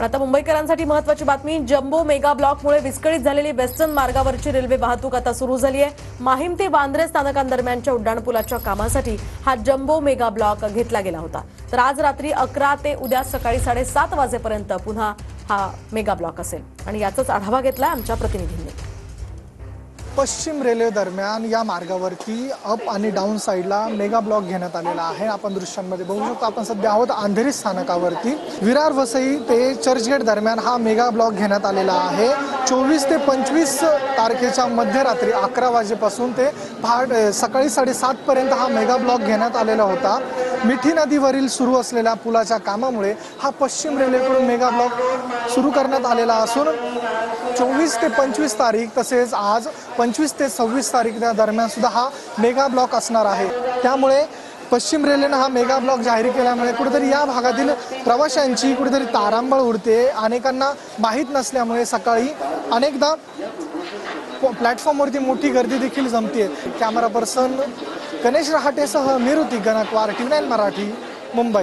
आता मुंबईकरांसाठी महत्त्वाची बातमी, जम्बो मेगा ब्लॉकमुळे विस्कळीत झालेली वेस्टर्न मार्गावरची रेल्वे वाहतूक आता सुरू झाली आहे। माहीम ते बांद्रे स्थानकांदरम्यानच्या उड्डाणपुलाच्या कामासाठी हा जम्बो मेगा ब्लॉक घेतला गेला होता। तर आज रात्री 11 ते उद्या सकाळी 7:30 वाजेपर्यंत पुन्हा हा मेगा ब्लॉक असेल आणि याचाच आढावा घेतला आमच्या प्रतिनिधींनी। पश्चिम रेल्वे दरम्यान या मार्गावरती अप आणि डाऊन साइडला मेगा ब्लॉक घेण्यात आलेला आहे। आपण दृश्यांमध्ये बघू शकतो, आपण सध्या आहोत अंधेरी स्थानकावरती। विरार वसई ते चर्चगेट दरम्यान हा मेगा ब्लॉक घेण्यात आलेला आहे। 24 ते 25 तारखेच्या मध्यरात्री 11 वाजेपासून ते सकाळी 7:30 पर्यंत हा मेगा ब्लॉक घेण्यात आलेला होता। मिठी नदीवरील सुरू असलेल्या पुलाच्या कामामुळे हा पश्चिम रेल्वेकडून मेगा ब्लॉक सुरू करण्यात आलेला असून 24 ते 25 तारीख तसेच आज 25 ते 26 तारीख दरम्यान सुद्धा हा मेगा ब्लॉक असणार आहे। त्यामुळे पश्चिम रेल्वेने हा मेगा ब्लॉक जाहीर केल्यामुळे कुठेतरी या भागातील प्रवाशांची कुठेतरी तारांबळ उडते। अनेकांना माहीत नसल्यामुळे सकाळी अनेकदा प्लॅटफॉर्मवरती मोठी गर्दी देखील जमते। कॅमेरा पर्सन गणेश रहाटेसह निरुती गणकवार, TV9 मराठी, मुंबई।